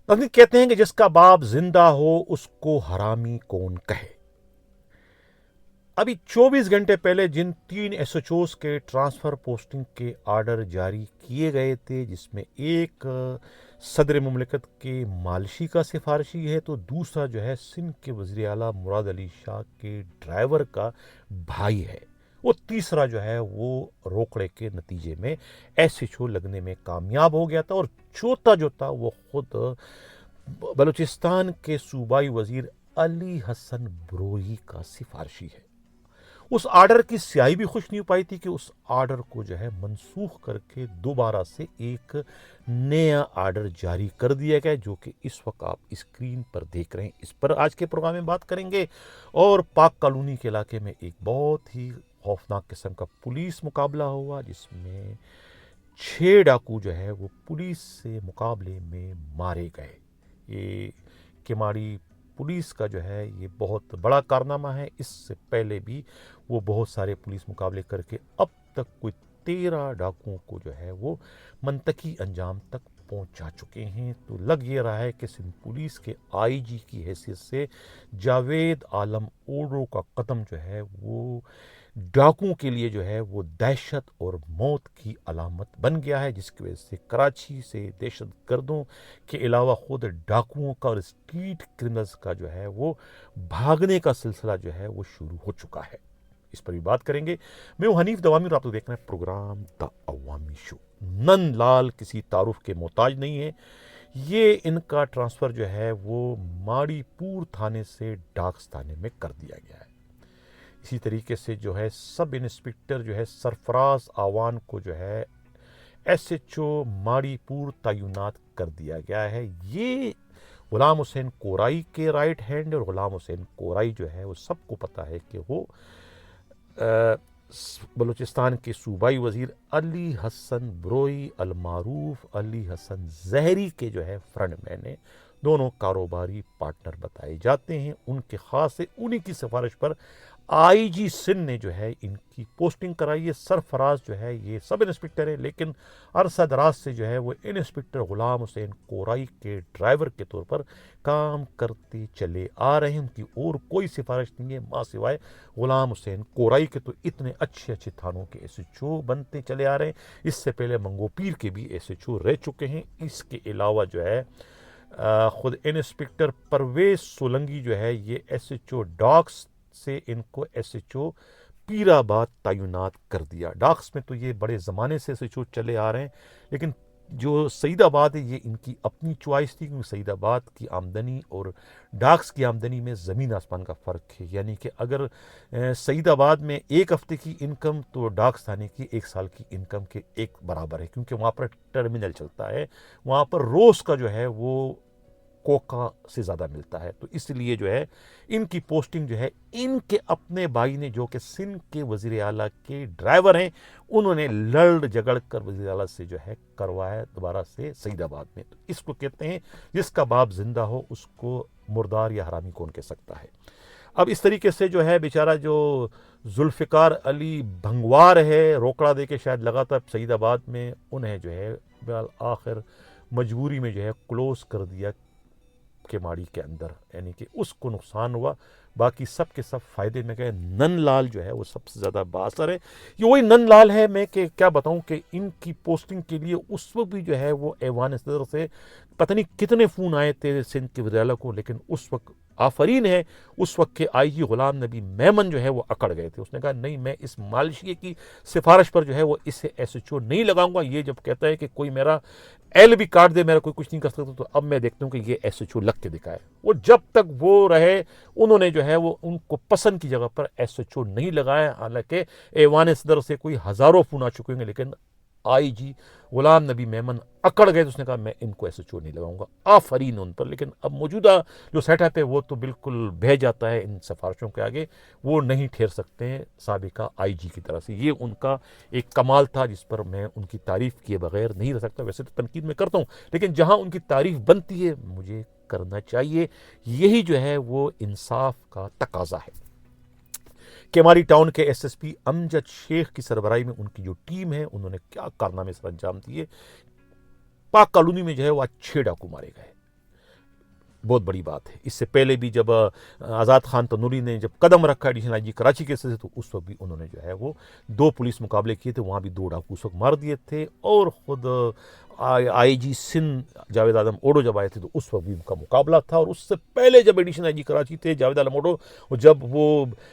तकनीक कहते हैं कि जिसका बाप जिंदा हो उसको हरामी कौन कहे। अभी 24 घंटे पहले जिन 3 एसएचओस के ट्रांसफर पोस्टिंग के ऑर्डर जारी किए गए थे, जिसमें एक सदर मुमलिकत के मालशी का सिफारशी है, तो दूसरा जो है सिंध के वज़ीर आला मुराद अली शाह के ड्राइवर का भाई है, वो तीसरा जो है वो रोकड़े के नतीजे में एसएचओ लगने में कामयाब हो गया था। और चौथा जो था वो खुद बलूचिस्तान के सूबाई वजीर अली हसन ब्रोही का सिफारशी है। उस आर्डर की स्याही भी खुश नहीं हो पाई थी कि उस आर्डर को जो है मनसूख करके दोबारा से एक नया आर्डर जारी कर दिया गया, जो कि इस वक्त आप स्क्रीन पर देख रहे हैं। इस पर आज के प्रोग्राम में बात करेंगे। और पाक कॉलोनी के इलाके में एक बहुत ही खौफनाक किस्म का पुलिस मुकाबला हुआ, जिसमें 6 डाकू जो है वो पुलिस से मुकाबले में मारे गए। ये केमाड़ी पुलिस का जो है ये बहुत बड़ा कारनामा है। इससे पहले भी वो बहुत सारे पुलिस मुकाबले करके अब तक कोई 13 डाकुओं को जो है वो मंतकी अंजाम तक पहुंचा चुके हैं। तो लग ये रहा है कि सिंध पुलिस के आईजी की हैसियत से जावेद आलम ओडो का कदम जो है वो डाकुओं के लिए जो है वो दहशत और मौत की अलामत बन गया है, जिसकी वजह से कराची से दहशत गर्दों के अलावा खुद डाकुओं का और स्ट्रीट क्रिमिनल्स का जो है वो भागने का सिलसिला जो है वो शुरू हो चुका है। इस पर भी बात करेंगे। मैं हूं हनीफ दवामी और आप लोग देख रहे हैं programme the Awami show. Nand Lal किसी तारुफ के मोहताज नहीं है। ये इनका ट्रांसफ़र जो है वो माड़ीपुर थाने से डाक्स थाने में कर दिया गया है। इसी तरीके से जो है सब इंस्पेक्टर जो है सरफराज आवान को जो है एसएचओ माड़ीपुर तैनात कर दिया गया है। ये गुलाम हुसैन कोराई के राइट हैंड, और गुलाम हुसैन कोराई जो है वो सबको पता है कि वो बलूचिस्तान के सूबाई वजीर अली हसन ब्रोई अलमारूफ अली हसन जहरी के जो है फ्रंट मैन है। दोनों कारोबारी पार्टनर बताए जाते हैं। उनके खास से उन्हीं की सिफारिश पर आईजी सिंध ने जो है इनकी पोस्टिंग कराई है। सरफराज जो है ये सब इंस्पेक्टर है, लेकिन अरसा दराज से जो है वो इंस्पेक्टर गुलाम हुसैन कोराई के ड्राइवर के तौर पर काम करते चले आ रहे हैं। उनकी और कोई सिफारिश नहीं है माँ सिवाय गुलाम हुसैन कोराई के। तो इतने अच्छे अच्छे थानों के एसएचओ बनते चले आ रहे हैं। इससे पहले मंगोपीर के भी एसएचओ रह चुके हैं। इसके अलावा जो है खुद इंस्पेक्टर परवेज सोलंगी जो है ये एसएचओ डॉक्स से इनको एसएचओ पीराबाद तैनात कर दिया। डाक्स में तो ये बड़े ज़माने से एसएचओ चले आ रहे हैं, लेकिन जो सईदाबाद है ये इनकी अपनी चॉइस थी, क्योंकि सईदाबाद की आमदनी और डाक्स की आमदनी में ज़मीन आसमान का फ़र्क है। यानी कि अगर सईदाबाद में एक हफ्ते की इनकम तो डाक्स थाने की 1 साल की इनकम के एक बराबर है, क्योंकि वहाँ पर टर्मिनल चलता है। वहाँ पर रोज़ का जो है वो कोका से ज़्यादा मिलता है। तो इसलिए जो है इनकी पोस्टिंग जो है इनके अपने भाई ने, जो कि सिंध के वज़ीर आला के ड्राइवर हैं, उन्होंने लड़ झगड़ कर वज़ीर आला से जो है करवाया दोबारा से सईदाबाद में। तो इसको कहते हैं जिसका बाप जिंदा हो उसको मुर्दार या हरामी कौन कह सकता है। अब इस तरीके से जो है बेचारा जो जुल्फ़िकार अली भंगवार है, रोकड़ा दे के शायद लगातार सईदाबाद में, उन्हें जो है आखिर मजबूरी में जो है क्लोज़ कर दिया केमाड़ी के अंदर, यानी कि उसको नुकसान हुआ। बाकी सब के सब फायदे में गए। नंदलाल जो है वो सबसे ज़्यादा बासर है। ये वही नंदलाल है, मैं कि क्या बताऊं कि इनकी पोस्टिंग के लिए उस वक्त भी जो है वो ऐवान सदर से पता नहीं कितने फ़ोन आए थे सिंध के विद्यालय को, लेकिन उस वक्त आफरीन है उस वक्त के आईजी गुलाम नबी मेमन जो है वो अकड़ गए थे। उसने कहा नहीं, मैं इस मालशी की सिफारिश पर जो है वो इसे एसएचओ नहीं लगाऊंगा। ये जब कहता है कि कोई मेरा एल भी काट दे, मेरा कोई कुछ नहीं कर सकता, तो अब मैं देखता हूँ कि ये एसएचओ लग के दिखाए। वो जब तक वो रहे उन्होंने जो है वो उनको पसंद की जगह पर एसएचओ नहीं लगाया। हालांकि ऐवान सदर से कोई हज़ारों फ़ोन आ चुके होंगे, लेकिन आईजी गुलाम नबी मेमन अकड़ गए। तो उसने कहा मैं इनको एसएचओ नहीं लगाऊंगा। आफरीन उन पर। लेकिन अब मौजूदा जो सेटअप है वो तो बिल्कुल बह जाता है इन सिफारिशों के आगे। वो नहीं ठहर सकते हैं साबिका आईजी की तरह से। ये उनका एक कमाल था जिस पर मैं उनकी तारीफ़ किए बगैर नहीं रह सकता। वैसे तो तनकीद में करता हूँ, लेकिन जहाँ उनकी तारीफ़ बनती है मुझे करना चाहिए। यही जो है वो इंसाफ का तकाजा है। केमारी टाउन के एसएसपी अमजद शेख की सरबराही में उनकी जो टीम है, उन्होंने क्या कारनामे सर अंजाम दिए। पाक कॉलोनी में जो है वो 6 डाकू मारे गए। बहुत बड़ी बात है। इससे पहले भी जब आज़ाद खान तनूरी ने जब कदम रखा एडिशनल आईजी कराची के से, तो उस वक्त भी उन्होंने जो है वो 2 पुलिस मुकाबले किए थे, वहाँ भी 2 डाकू उस वक्त मार दिए थे। और ख़ुद आईजी सिंध जावेद आलम ओडो जब आए थे तो उस वक्त भी उनका मुकाबला था। और उससे पहले जब एडिशनल आईजी कराची थे जावेद आलम ओडो, जब वो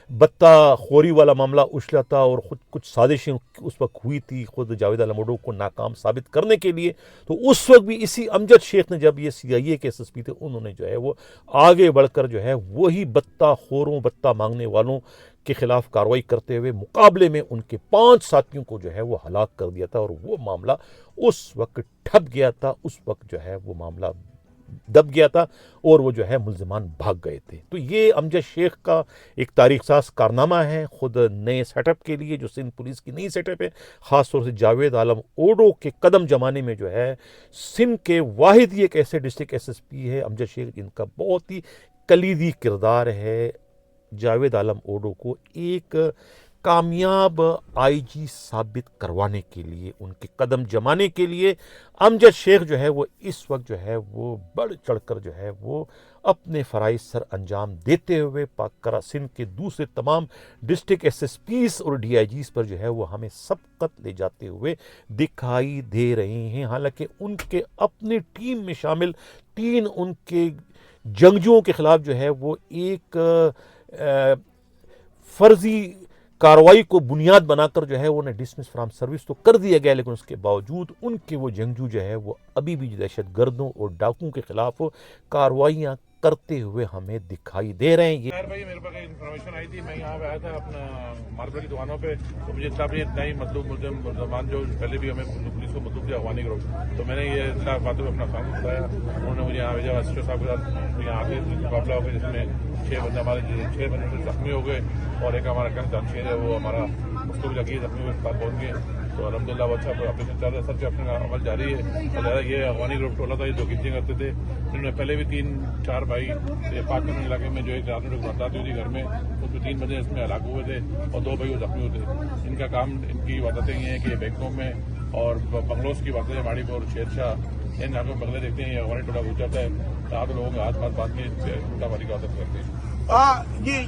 बत्ता खोरी वाला मामला उछला था और ख़ुद कुछ साजिशें उस वक्त हुई थी ख़ुद जावेद आलम ओडो को नाकाम साबित करने के लिए, तो उस वक्त भी इसी अमजद शेख ने, जब ये CIA के SSP थे, उन्होंने जो है वो आगे बढ़कर जो है वही बत्ता खोरों, बत्ता मांगने वालों के खिलाफ कार्रवाई करते हुए मुकाबले में उनके 5 साथियों को जो है वो हलाक कर दिया था। और वो मामला उस वक्त ठप गया था, उस वक्त जो है वो मामला दब गया था और वो जो है मुल्जिमान भाग गए थे। तो ये अमजद शेख का एक तारीख साज कारनामा है खुद नए सेटअप के लिए, जो सिंध पुलिस की नई सेटअप है। ख़ास तौर से जावेद आलम ओडो के कदम जमाने में जो है सिंध के वाहिद ही एक ऐसे डिस्ट्रिक्ट SSP है अमजद शेख, जिनका बहुत ही कलीदी किरदार है जावेद आलम ओडो को एक कामयाब IG साबित करवाने के लिए, उनके कदम जमाने के लिए। अमजद शेख जो है वो इस वक्त जो है वो बढ़ चढ़कर जो है वो अपने फ़राइज़ सर अंजाम देते हुए पाक सिंध के दूसरे तमाम डिस्ट्रिक्ट SSPs और DIGs पर जो है वो हमें सबकत ले जाते हुए दिखाई दे रहे हैं। हालांकि उनके अपनी टीम में शामिल 3 उनके जंगजुओं के खिलाफ जो है वो एक फर्जी कार्रवाई को बुनियाद बनाकर जो है उन्हें डिसमिस फ्रॉम सर्विस तो कर दिया गया, लेकिन उसके बावजूद उनके वो जंगजू जो है वो अभी भी दहशतगर्दों और डाकुओं के खिलाफ कार्रवाइयाँ करते हुए हमें दिखाई दे रहे हैं। यार भाई मेरे पास इन्फॉर्मेशन आई थी, मैं यहाँ पे आया था अपना मार्बल की दुकानों पे, तो मुझे इतना भी इतना ही मतलब मुसलमान जो पहले भी हमें पुलिस को मतलब दिया अफगानी ग्रुप, तो मैंने ये इतना बातों में अपना काम बताया। उन्होंने मुझे यहाँ भेजा एसपी साहब के साथ, यहाँ आके मुकाबला हो गया जिसमें 6 बंदे हमारे 6 बंदे जख्मी हो गए और एक हमारा जामशेर है वो हमारा उसको भी लगी जख्मी हुए अस्पताल पहुँच गए। तो अलहमदिल्ला अच्छा ऑपरेशन चल रहा है, सर पे अपना अमल जारी है। ये अफगानी ग्रुप टोला था, ये जो गिनती करते थे, इन्होंने पहले भी 3-4 भाई पाकिस्तान इलाके में जो एक रात में वारदात हुई थी घर में, उसमें 3 बंदे इसमें हलाक हुए थे और 2 भाई वो जख्मी हुए थे। इनका काम, इनकी वारदातें ये हैं कि बैंकों में और बंगलोज की बातें माड़ीपुर शेरशाह इन इलाकों में बंगले देखते हैं, ये अफगानी टोला घुस जाता है, रात लोगों के हाथ पाथ बांध के उल्टावारी की आदत करते हैं।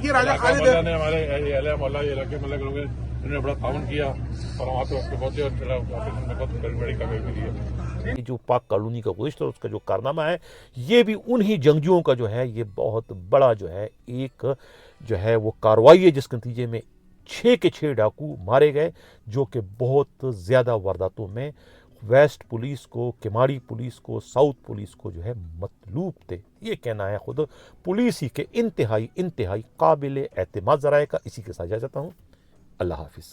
ये राजा खालिद ने हमारे मोहल्ला इलाके में लोग इन्होंने बड़ा ताउन किया और वहाँ पे उसके पहुंचे और ऑपरेशन में बहुत बड़ी कामयाबी मिली है। जो पाक कॉलोनी का गुज़िश्ता उसका जो कारनामा है, ये भी उन्हीं जंगजुओं का जो है ये बहुत बड़ा जो है एक जो है वो कार्रवाई है, जिसके नतीजे में 6 के 6 डाकू मारे गए, जो कि बहुत ज़्यादा वारदातों में वेस्ट पुलिस को, किमाड़ी पुलिस को, साउथ पुलिस को जो है मतलूब थे। ये कहना है खुद पुलिस ही के इंतहाई काबिल एतमाद ज़राए का। इसी के साथ इजाज़त चाहता हूँ। अल्लाह हाफिज़।